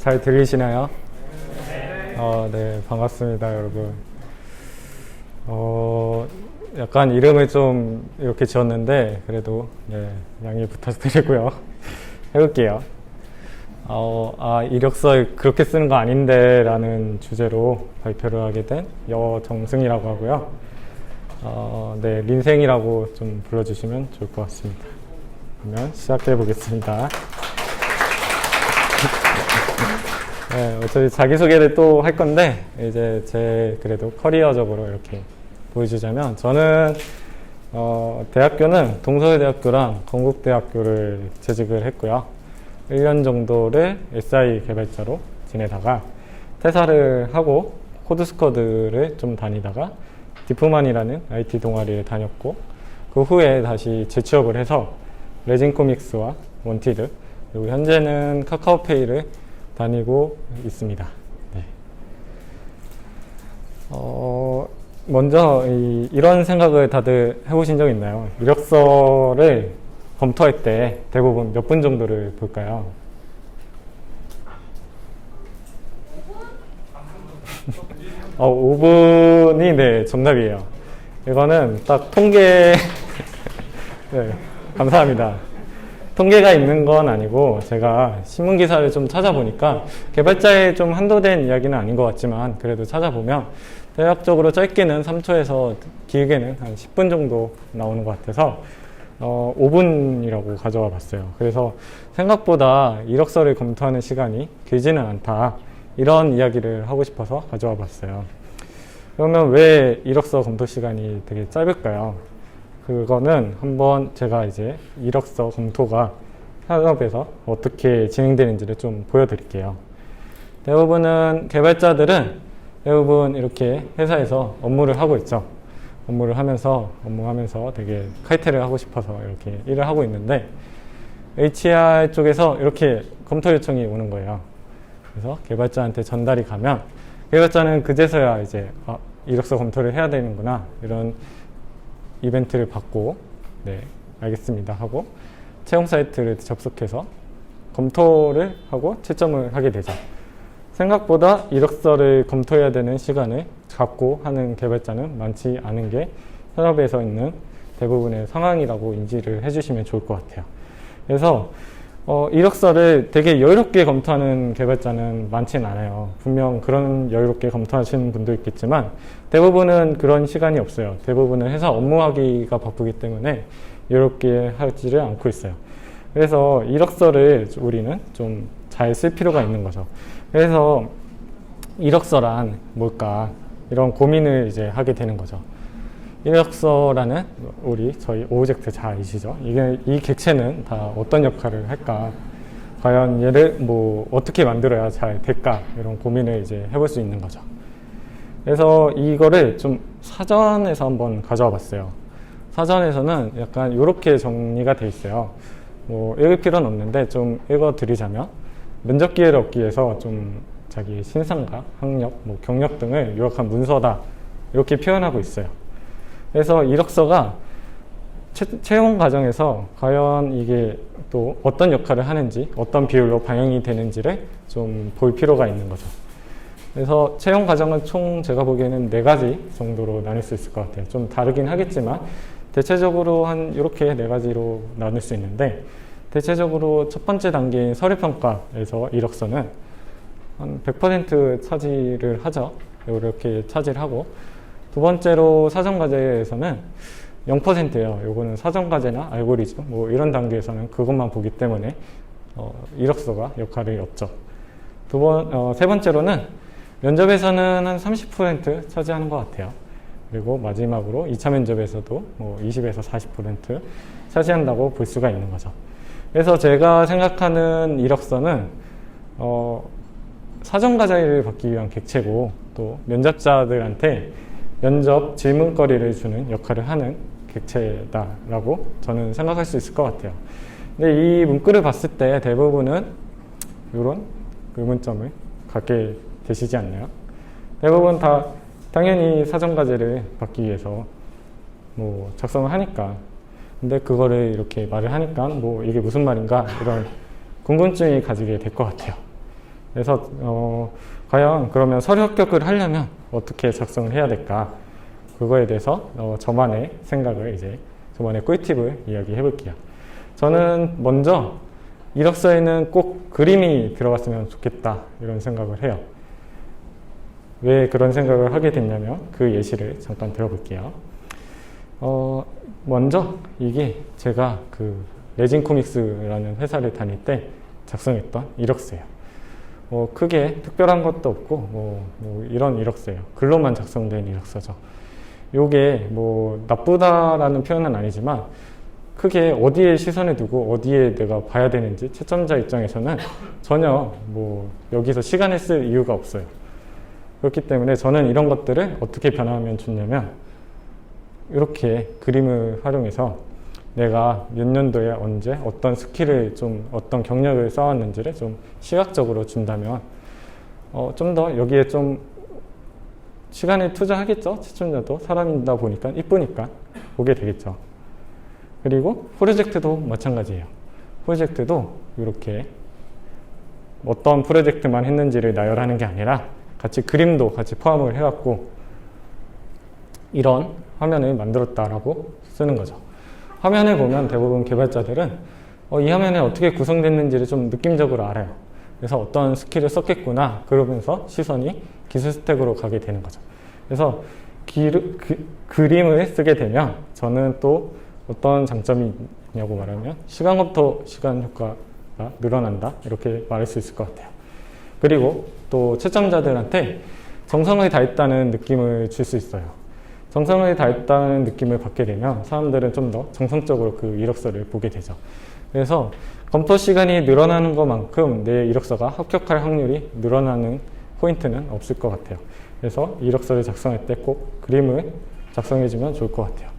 잘 들리시나요? 네, 반갑습니다, 여러분. 약간 이름을 좀 이렇게 지었는데, 그래도, 네, 양해 부탁드리고요. 해볼게요. 이력서 그렇게 쓰는 거 아닌데, 라는 주제로 발표를 하게 된 여정승이라고 하고요. 네, 린생이라고 좀 불러주시면 좋을 것 같습니다. 그러면 시작해 보겠습니다. 네, 어차피 자기소개를 또 할 건데, 이제 제 그래도 커리어적으로 이렇게 보여주자면, 저는, 대학교는 동서울대학교랑 건국대학교를 재직을 했고요. 1년 정도를 SI 개발자로 지내다가, 퇴사를 하고, 코드스쿼드를 좀 다니다가, 디프만이라는 IT 동아리를 다녔고, 그 후에 다시 재취업을 해서, 레진코믹스와 원티드, 그리고 현재는 카카오페이를 다니고 있습니다. 네. 먼저 이런 생각을 다들 해보신 적 있나요? 이력서를 검토할 때 대부분 몇 분 정도를 볼까요? 5분이 네, 정답이에요. 이거는 딱 통계 네, 감사합니다. 통계가 있는 건 아니고 제가 신문기사를 좀 찾아보니까 개발자에 좀 한도된 이야기는 아닌 것 같지만 그래도 찾아보면 대략적으로 짧게는 3초에서 길게는 한 10분 정도 나오는 것 같아서 5분이라고 가져와 봤어요. 그래서 생각보다 이력서를 검토하는 시간이 길지는 않다, 이런 이야기를 하고 싶어서 가져와 봤어요. 그러면 왜 이력서 검토 시간이 되게 짧을까요? 그거는 한번 제가 이제 이력서 검토가 산업에서 어떻게 진행되는지를 좀 보여드릴게요. 대부분은 개발자들은 대부분 이렇게 회사에서 업무를 하고 있죠. 업무하면서 되게 칼퇴를 하고 싶어서 이렇게 일을 하고 있는데, HR 쪽에서 이렇게 검토 요청이 오는 거예요. 그래서 개발자한테 전달이 가면 개발자는 그제서야 이제 이력서 검토를 해야 되는구나, 이런 이벤트를 받고, 네, 알겠습니다 하고 채용 사이트를 접속해서 검토를 하고 채점을 하게 되죠. 생각보다 이력서를 검토해야 되는 시간을 갖고 하는 개발자는 많지 않은 게 산업에서 있는 대부분의 상황이라고 인지를 해주시면 좋을 것 같아요. 그래서 이력서를 되게 여유롭게 검토하는 개발자는 많진 않아요. 분명 그런 여유롭게 검토하시는 분도 있겠지만 대부분은 그런 시간이 없어요. 대부분은 회사 업무하기가 바쁘기 때문에 여유롭게 하지를 않고 있어요. 그래서 이력서를 우리는 좀 잘 쓸 필요가 있는 거죠. 그래서 이력서란 뭘까, 이런 고민을 이제 하게 되는 거죠. 이력서라는 저희 오브젝트 잘 아시죠? 이 객체는 다 어떤 역할을 할까? 과연 얘를 어떻게 만들어야 잘 될까? 이런 고민을 이제 해볼 수 있는 거죠. 그래서 이거를 좀 사전에서 한번 가져와 봤어요. 사전에서는 약간 이렇게 정리가 돼 있어요. 읽을 필요는 없는데 좀 읽어 드리자면, 면접 기회를 얻기 위해서 좀 자기 신상과 학력, 경력 등을 요약한 문서다, 이렇게 표현하고 있어요. 그래서 이력서가 채용 과정에서 과연 이게 또 어떤 역할을 하는지, 어떤 비율로 반영이 되는지를 좀 볼 필요가 있는 거죠. 그래서 채용 과정은 총 제가 보기에는 4가지 정도로 나눌 수 있을 것 같아요. 좀 다르긴 하겠지만 대체적으로 한 이렇게 4가지로 나눌 수 있는데, 대체적으로 첫 번째 단계인 서류평가에서 이력서는 한 100% 차지를 하죠. 이렇게 차지를 하고, 두 번째로 사전과제에서는 0%예요. 요거는 사전과제나 알고리즘 이런 단계에서는 그것만 보기 때문에 이력서가 역할이 없죠. 세 번째로는 면접에서는 한 30% 차지하는 것 같아요. 그리고 마지막으로 2차 면접에서도 20에서 40% 차지한다고 볼 수가 있는 거죠. 그래서 제가 생각하는 이력서는 사전과제를 받기 위한 객체고, 또 면접자들한테 면접 질문거리를 주는 역할을 하는 객체다라고 저는 생각할 수 있을 것 같아요. 근데 이 문구를 봤을 때 대부분은 이런 의문점을 갖게 되시지 않나요? 대부분 다 당연히 사전과제를 받기 위해서 작성을 하니까, 근데 그거를 이렇게 말을 하니까 이게 무슨 말인가, 이런 궁금증이 가지게 될 것 같아요. 그래서 과연 그러면 서류 합격을 하려면 어떻게 작성을 해야 될까? 그거에 대해서 저만의 생각을 이제 저만의 꿀팁을 이야기해 볼게요. 저는 먼저 이력서에는 꼭 그림이 들어갔으면 좋겠다 이런 생각을 해요. 왜 그런 생각을 하게 됐냐면 그 예시를 잠깐 들어볼게요. 먼저 이게 제가 그 레진 코믹스라는 회사를 다닐 때 작성했던 이력서예요. 크게 특별한 것도 없고 뭐 이런 이력서예요. 글로만 작성된 이력서죠. 요게 뭐 나쁘다라는 표현은 아니지만 크게 어디에 시선을 두고 어디에 내가 봐야 되는지 채점자 입장에서는 전혀 뭐 여기서 시간을 쓸 이유가 없어요. 그렇기 때문에 저는 이런 것들을 어떻게 변화하면 좋냐면 이렇게 그림을 활용해서 내가 몇 년도에 언제 어떤 스킬을 좀 어떤 경력을 쌓았는지를 좀 시각적으로 준다면 좀 더 여기에 좀 시간을 투자하겠죠. 채점자도 사람이다 보니까 이쁘니까 보게 되겠죠. 그리고 프로젝트도 마찬가지예요. 프로젝트도 이렇게 어떤 프로젝트만 했는지를 나열하는 게 아니라 같이 그림도 같이 포함을 해갖고 이런 화면을 만들었다라고 쓰는 거죠. 화면을 보면 대부분 개발자들은 이 화면이 어떻게 구성됐는지를 좀 느낌적으로 알아요. 그래서 어떤 스킬을 썼겠구나 그러면서 시선이 기술 스택으로 가게 되는 거죠. 그래서 그림을 쓰게 되면 저는 또 어떤 장점이 있냐고 말하면 시간 검토 시간 효과가 늘어난다 이렇게 말할 수 있을 것 같아요. 그리고 또 채점자들한테 정성을 다했다는 느낌을 줄 수 있어요. 정성을 다했다는 느낌을 받게 되면 사람들은 좀 더 정성적으로 그 이력서를 보게 되죠. 그래서 검토 시간이 늘어나는 것만큼 내 이력서가 합격할 확률이 늘어나는 포인트는 없을 것 같아요. 그래서 이력서를 작성할 때 꼭 그림을 작성해주면 좋을 것 같아요.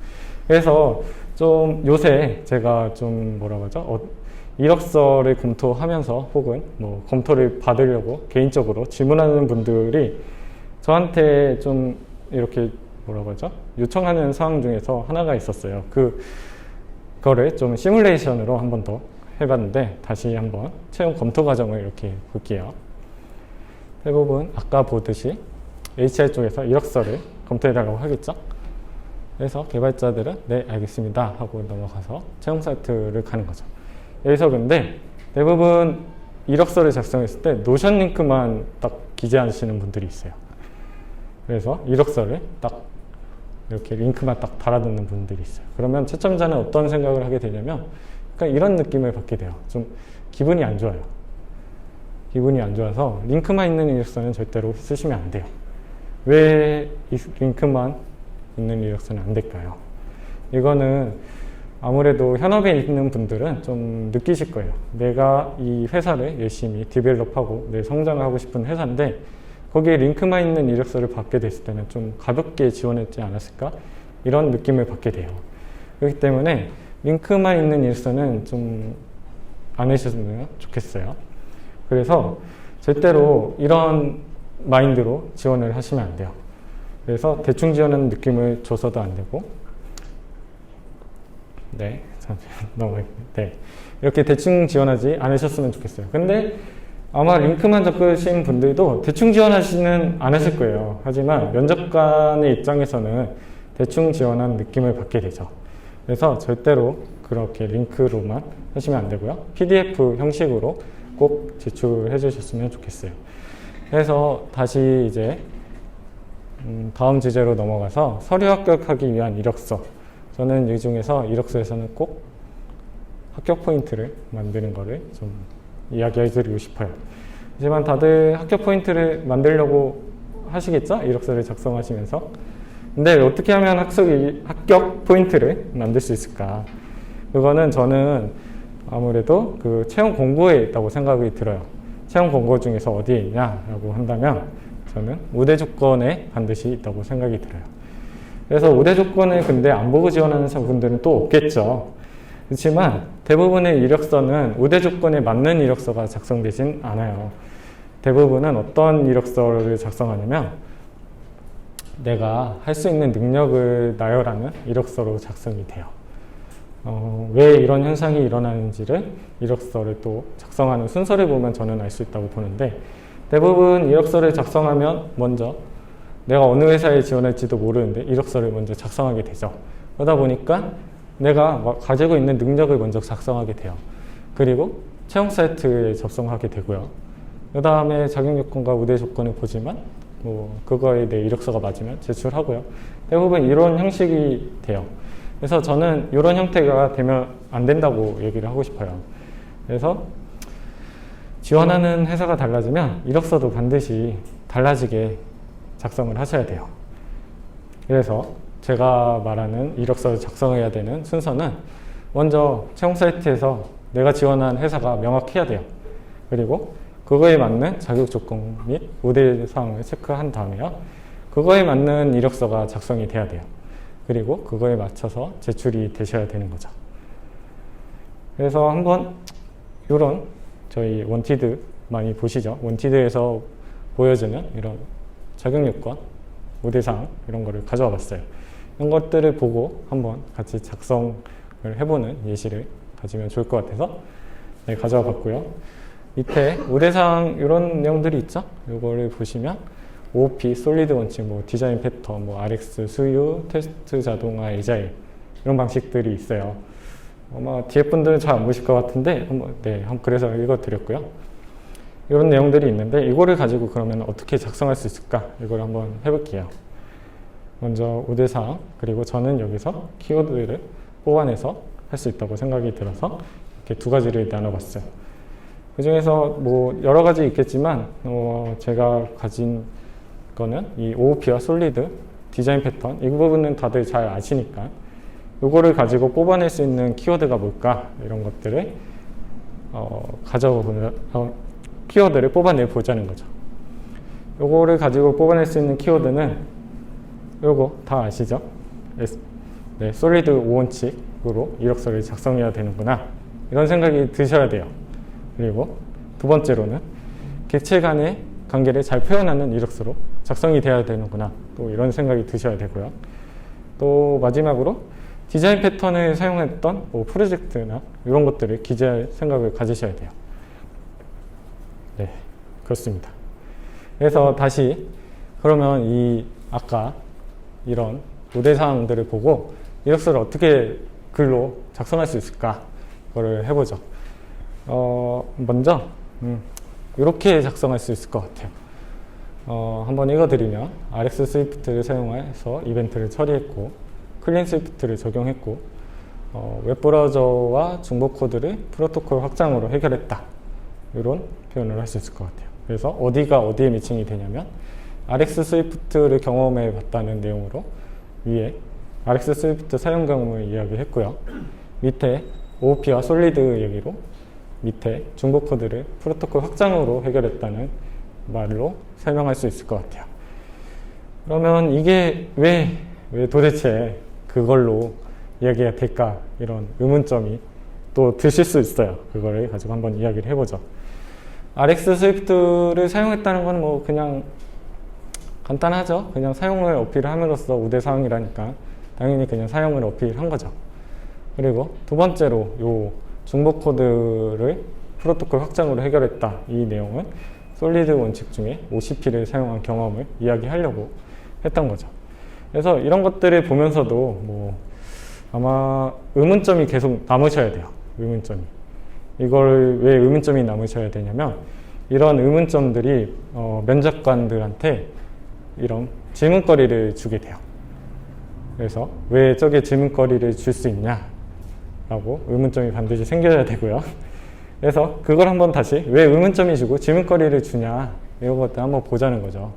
그래서 좀 요새 제가 좀 뭐라고 하죠? 이력서를 검토하면서 혹은 뭐 검토를 받으려고 개인적으로 질문하는 분들이 저한테 좀 이렇게 뭐라고 하죠? 요청하는 사항 중에서 하나가 있었어요. 그거를 좀 시뮬레이션으로 한 번 더 해봤는데 다시 한번 채용 검토 과정을 이렇게 볼게요. 대부분 아까 보듯이 HR 쪽에서 이력서를 검토해달라고 하겠죠? 그래서 개발자들은 네 알겠습니다 하고 넘어가서 채용 사이트를 가는 거죠. 여기서 근데 대부분 이력서를 작성했을 때 노션 링크만 딱 기재하시는 분들이 있어요. 그래서 이력서를 딱 이렇게 링크만 딱 달아두는 분들이 있어요. 그러면 채점자는 어떤 생각을 하게 되냐면 그러니까 이런 느낌을 받게 돼요. 좀 기분이 안 좋아요. 기분이 안 좋아서 링크만 있는 이력서는 절대로 쓰시면 안 돼요. 왜 이 링크만 있는 이력서는 안 될까요? 이거는 아무래도 현업에 있는 분들은 좀 느끼실 거예요. 내가 이 회사를 열심히 디벨롭하고 내 성장하고 싶은 회사인데 거기에 링크만 있는 이력서를 받게 됐을 때는 좀 가볍게 지원했지 않았을까? 이런 느낌을 받게 돼요. 그렇기 때문에 링크만 있는 이력서는 좀 안 하셨으면 좋겠어요. 그래서 절대로 이런 마인드로 지원을 하시면 안 돼요. 그래서 대충 지원하는 느낌을 줘서도 안 되고 네, 네. 이렇게 대충 지원하지 않으셨으면 좋겠어요. 근데 아마 링크만 적으신 분들도 대충 지원하지는 않으실 거예요. 하지만 면접관의 입장에서는 대충 지원한 느낌을 받게 되죠. 그래서 절대로 그렇게 링크로만 하시면 안 되고요. PDF 형식으로 꼭 제출해 주셨으면 좋겠어요. 그래서 다시 이제 다음 주제로 넘어가서 서류 합격하기 위한 이력서. 저는 이 중에서 이력서에서는 꼭 합격 포인트를 만드는 거를 좀 이야기해 드리고 싶어요. 하지만 다들 합격 포인트를 만들려고 하시겠죠? 이력서를 작성하시면서. 근데 어떻게 하면 합격 포인트를 만들 수 있을까? 그거는 저는 아무래도 그 채용 공고에 있다고 생각이 들어요. 채용 공고 중에서 어디에 있냐라고 한다면 저는 우대 조건에 반드시 있다고 생각이 들어요. 그래서 우대 조건을 근데 안 보고 지원하는 분들은 또 없겠죠. 그렇지만 대부분의 이력서는 우대 조건에 맞는 이력서가 작성되진 않아요. 대부분은 어떤 이력서를 작성하냐면 내가 할 수 있는 능력을 나열하는 이력서로 작성이 돼요. 왜 이런 현상이 일어나는지를 이력서를 또 작성하는 순서를 보면 저는 알 수 있다고 보는데 대부분 이력서를 작성하면 먼저 내가 어느 회사에 지원할지도 모르는데 이력서를 먼저 작성하게 되죠. 그러다 보니까 내가 가지고 있는 능력을 먼저 작성하게 돼요. 그리고 채용 사이트에 접속하게 되고요. 그 다음에 자격 요건과 우대 조건을 보지만 그거에 내 이력서가 맞으면 제출하고요. 대부분 이런 형식이 돼요. 그래서 저는 이런 형태가 되면 안 된다고 얘기를 하고 싶어요. 그래서 지원하는 회사가 달라지면 이력서도 반드시 달라지게 작성을 하셔야 돼요. 그래서 제가 말하는 이력서를 작성해야 되는 순서는 먼저 채용 사이트에서 내가 지원한 회사가 명확해야 돼요. 그리고 그거에 맞는 자격 조건 및 우대 사항을 체크한 다음에요. 그거에 맞는 이력서가 작성이 돼야 돼요. 그리고 그거에 맞춰서 제출이 되셔야 되는 거죠. 그래서 한번 이런 저희 원티드 많이 보시죠. 원티드에서 보여주는 이런 자격 요건, 우대 사항 이런 거를 가져와 봤어요. 이런 것들을 보고 한번 같이 작성을 해보는 예시를 가지면 좋을 것 같아서 가져와 봤고요. 밑에 우대사항 이런 내용들이 있죠. 이거를 보시면 OOP, 솔리드 원칙, 디자인 패턴, RX, 수유, 테스트 자동화, 에자일 이런 방식들이 있어요. 아마 뒤에 분들은 잘 안 보실 것 같은데 한번 그래서 읽어드렸고요. 이런 내용들이 있는데 이거를 가지고 그러면 어떻게 작성할 수 있을까? 이걸 한번 해볼게요. 먼저 우대사항, 그리고 저는 여기서 키워드를 뽑아내서 할 수 있다고 생각이 들어서 이렇게 두 가지를 나눠봤어요. 그 중에서 여러 가지 있겠지만 제가 가진 거는 이 OOP와 솔리드, 디자인 패턴 이 부분은 다들 잘 아시니까 이거를 가지고 뽑아낼 수 있는 키워드가 뭘까 이런 것들을 키워드를 뽑아내 보자는 거죠. 이거를 가지고 뽑아낼 수 있는 키워드는 요거 다 아시죠? 네, 솔리드 5원칙으로 이력서를 작성해야 되는구나 이런 생각이 드셔야 돼요. 그리고 두 번째로는 객체 간의 관계를 잘 표현하는 이력서로 작성이 돼야 되는구나 또 이런 생각이 드셔야 되고요. 또 마지막으로 디자인 패턴을 사용했던 프로젝트나 이런 것들을 기재할 생각을 가지셔야 돼요. 네, 그렇습니다. 그래서 다시 그러면 아까 이런 우대사항들을 보고 이력서를 어떻게 글로 작성할 수 있을까 그거를 해보죠. 먼저 이렇게 작성할 수 있을 것 같아요. 한번 읽어드리면 RX 스위프트를 사용해서 이벤트를 처리했고 클린 스위프트를 적용했고 웹브라우저와 중복 코드를 프로토콜 확장으로 해결했다 이런 표현을 할 수 있을 것 같아요. 그래서 어디가 어디에 매칭이 되냐면 RX 스위프트를 경험해 봤다는 내용으로 위에 RX 스위프트 사용 경험을 이야기했고요. 밑에 OOP와 솔리드 얘기로 밑에 중복 코드를 프로토콜 확장으로 해결했다는 말로 설명할 수 있을 것 같아요. 그러면 이게 왜 도대체 그걸로 이야기가 될까 이런 의문점이 또 드실 수 있어요. 그거를 가지고 한번 이야기를 해보죠. RX 스위프트를 사용했다는 건 그냥 간단하죠. 그냥 사용을 어필을 함으로써 우대사항이라니까 당연히 그냥 사용을 어필한 거죠. 그리고 두 번째로 요 중복 코드를 프로토콜 확장으로 해결했다 이 내용은 솔리드 원칙 중에 OCP를 사용한 경험을 이야기하려고 했던 거죠. 그래서 이런 것들을 보면서도 아마 의문점이 계속 남으셔야 돼요. 의문점이. 이걸 왜 의문점이 남으셔야 되냐면 이런 의문점들이 면접관들한테 이런 질문거리를 주게 돼요. 그래서 왜 저게 질문거리를 줄 수 있냐 라고 의문점이 반드시 생겨야 되고요. 그래서 그걸 한번 다시 왜 의문점이 주고 질문거리를 주냐 이런 것들 한번 보자는 거죠.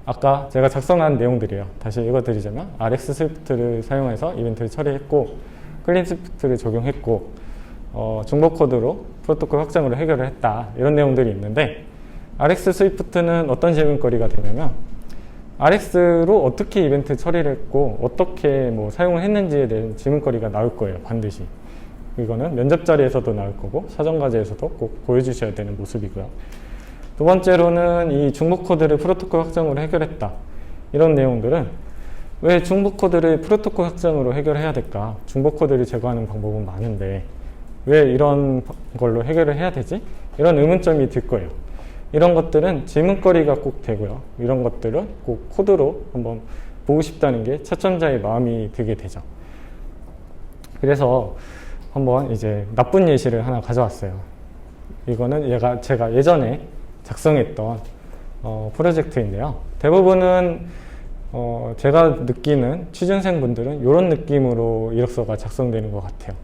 아까 제가 작성한 내용들이에요. 다시 읽어드리자면 RX 스위프트를 사용해서 이벤트를 처리했고 클린 스위프트를 적용했고 중복 코드로 프로토콜 확장으로 해결을 했다 이런 내용들이 있는데 RX 스위프트는 어떤 질문거리가 되냐면 RX로 어떻게 이벤트 처리를 했고 어떻게 사용을 했는지에 대한 질문거리가 나올 거예요. 반드시. 이거는 면접 자리에서도 나올 거고 사전과제에서도 꼭 보여주셔야 되는 모습이고요. 두 번째로는 이 중복 코드를 프로토콜 확장으로 해결했다. 이런 내용들은 왜 중복 코드를 프로토콜 확장으로 해결해야 될까? 중복 코드를 제거하는 방법은 많은데 왜 이런 걸로 해결을 해야 되지? 이런 의문점이 들 거예요. 이런 것들은 질문거리가 꼭 되고요. 이런 것들은 꼭 코드로 한번 보고 싶다는 게 채점자의 마음이 들게 되죠. 그래서 한번 이제 나쁜 예시를 하나 가져왔어요. 이거는 제가 예전에 작성했던 프로젝트인데요. 대부분은 제가 느끼는 취준생분들은 이런 느낌으로 이력서가 작성되는 것 같아요.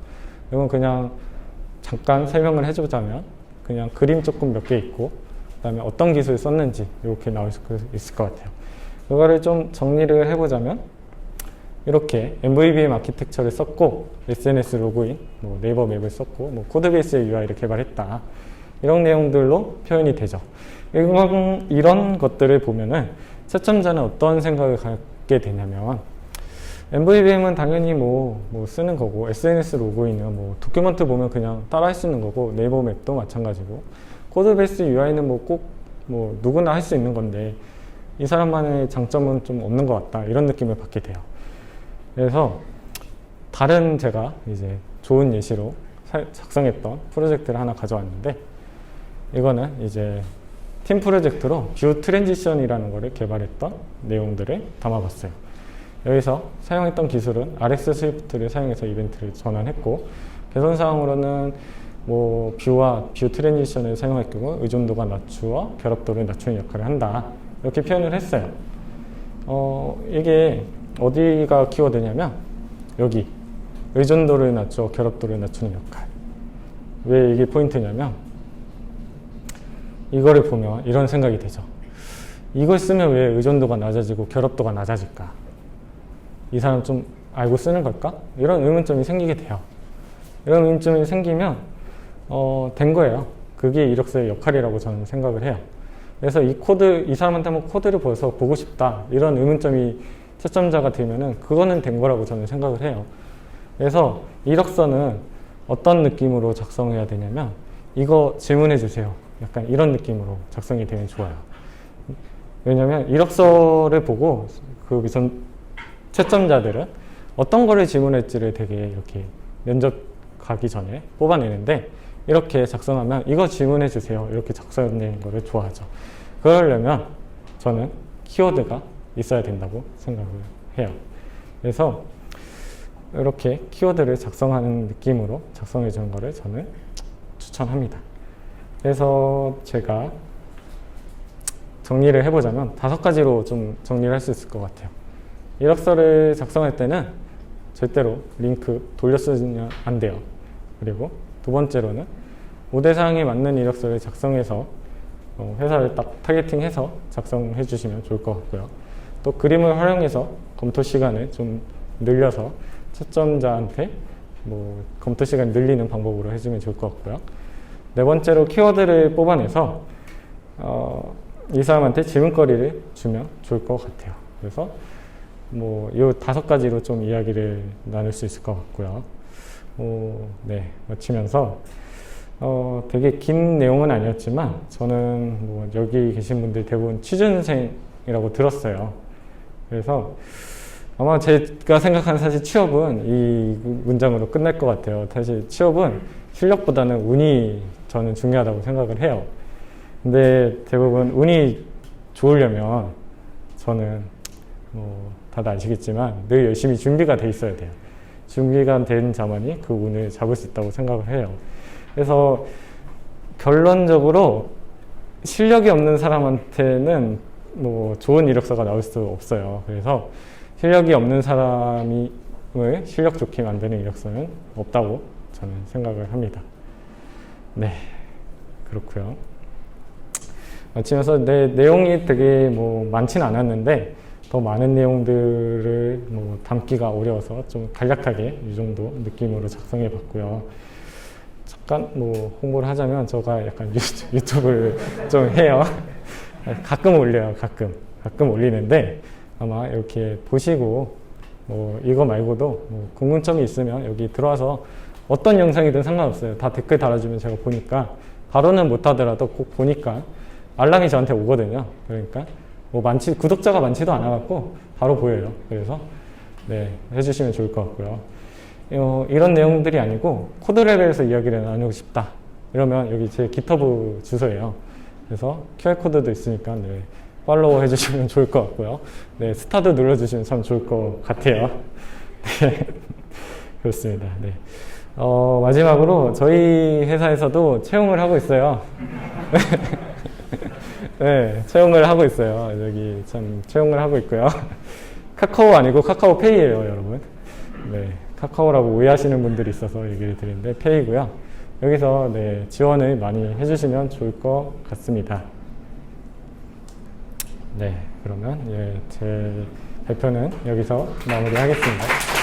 이건 그냥 잠깐 설명을 해주자면 그냥 그림 조금 몇 개 있고 그 다음에 어떤 기술 썼는지 이렇게 나올 수 있을 것 같아요. 이거를 좀 정리를 해보자면 이렇게 MVVM 아키텍처를 썼고 SNS 로그인, 뭐 네이버 맵을 썼고 뭐 코드베이스의 UI를 개발했다. 이런 내용들로 표현이 되죠. 이런 것들을 보면은 채점자는 어떤 생각을 갖게 되냐면 MVVM은 당연히 뭐 쓰는 거고 SNS 로그인은 뭐 도큐먼트 보면 그냥 따라 할 수 있는 거고 네이버 맵도 마찬가지고 코드베이스 UI는 뭐 꼭 뭐 누구나 할 수 있는 건데 이 사람만의 장점은 좀 없는 것 같다 이런 느낌을 받게 돼요. 그래서 다른 제가 이제 좋은 예시로 작성했던 프로젝트를 하나 가져왔는데 이거는 이제 팀 프로젝트로 뷰 트랜지션이라는 거를 개발했던 내용들을 담아봤어요. 여기서 사용했던 기술은 RX 스위프트를 사용해서 이벤트를 전환했고 개선사항으로는 뭐 뷰와 뷰 트랜지션을 사용할 경우 의존도가 낮추어 결합도를 낮추는 역할을 한다 이렇게 표현을 했어요. 이게 어디가 키워드냐면 여기 의존도를 낮추어 결합도를 낮추는 역할. 왜 이게 포인트냐면 이거를 보면 이런 생각이 되죠. 이걸 쓰면 왜 의존도가 낮아지고 결합도가 낮아질까? 이 사람 좀 알고 쓰는 걸까? 이런 의문점이 생기게 돼요. 이런 의문점이 생기면 된 거예요. 그게 이력서의 역할이라고 저는 생각을 해요. 그래서 이 사람한테 한번 코드를 보고 싶다. 이런 의문점이 채점자가 들면은 그거는 된 거라고 저는 생각을 해요. 그래서 이력서는 어떤 느낌으로 작성해야 되냐면 이거 질문해 주세요. 약간 이런 느낌으로 작성이 되면 좋아요. 왜냐면 이력서를 보고 그 채점자들은 어떤 거를 질문할지를 되게 이렇게 면접 가기 전에 뽑아내는데 이렇게 작성하면 이거 질문해 주세요. 이렇게 작성되는 거를 좋아하죠. 그러려면 저는 키워드가 있어야 된다고 생각을 해요. 그래서 이렇게 키워드를 작성하는 느낌으로 작성해 주는 거를 저는 추천합니다. 그래서 제가 정리를 해보자면 5가지로 좀 정리를 할 수 있을 것 같아요. 이력서를 작성할 때는 절대로 링크 돌려 쓰면 안 돼요. 그리고 두 번째로는 우대사항에 맞는 이력서를 작성해서 회사를 딱 타겟팅해서 작성해 주시면 좋을 것 같고요. 또 그림을 활용해서 검토 시간을 좀 늘려서 채점자한테 뭐 검토 시간 늘리는 방법으로 해주면 좋을 것 같고요. 네 번째로 키워드를 뽑아내서 이 사람한테 질문거리를 주면 좋을 것 같아요. 그래서 뭐 이 5가지로 좀 이야기를 나눌 수 있을 것 같고요. 네, 마치면서 되게 긴 내용은 아니었지만 저는 뭐 여기 계신 분들 대부분 취준생이라고 들었어요. 그래서 아마 제가 생각하는 사실 취업은 이 문장으로 끝날 것 같아요. 사실 취업은 실력보다는 운이 저는 중요하다고 생각을 해요. 근데 대부분 운이 좋으려면 저는 다들 아시겠지만 늘 열심히 준비가 돼 있어야 돼요. 준비가 된 자만이 그 운을 잡을 수 있다고 생각을 해요. 그래서 결론적으로 실력이 없는 사람한테는 뭐 좋은 이력서가 나올 수 없어요. 그래서 실력이 없는 사람을 실력 좋게 만드는 이력서는 없다고 저는 생각을 합니다. 네, 그렇고요. 마치면서 내용이 되게 뭐 많지는 않았는데 더 많은 내용들을 뭐 담기가 어려워서 좀 간략하게 이 정도 느낌으로 작성해 봤고요. 잠깐 뭐 홍보를 하자면 제가 약간 유튜브를 좀 해요. 가끔 올려요. 가끔 올리는데 아마 이렇게 보시고 뭐 이거 말고도 뭐 궁금점이 있으면 여기 들어와서 어떤 영상이든 상관없어요. 다 댓글 달아주면 제가 보니까 바로는 못하더라도 꼭 보니까 알람이 저한테 오거든요. 그러니까 뭐 구독자가 많지도 않아갖고 바로 보여요. 그래서 네, 해주시면 좋을 것 같고요. 이런 내용들이 아니고 코드 레벨에서 이야기를 나누고 싶다. 이러면 여기 제 GitHub 주소예요. 그래서 QR코드도 있으니까 네, 팔로우 해주시면 좋을 것 같고요. 네, 스타도 눌러주시면 참 좋을 것 같아요. 네, 그렇습니다. 네. 마지막으로 저희 회사에서도 채용을 하고 있어요. 네, 채용을 하고 있어요. 여기 참 채용을 하고 있고요. 카카오 아니고 카카오페이예요, 여러분. 네, 카카오라고 오해하시는 분들이 있어서 얘기를 드리는데 페이고요. 여기서 네, 지원을 많이 해주시면 좋을 것 같습니다. 네, 그러면 예, 제 발표는 여기서 마무리하겠습니다.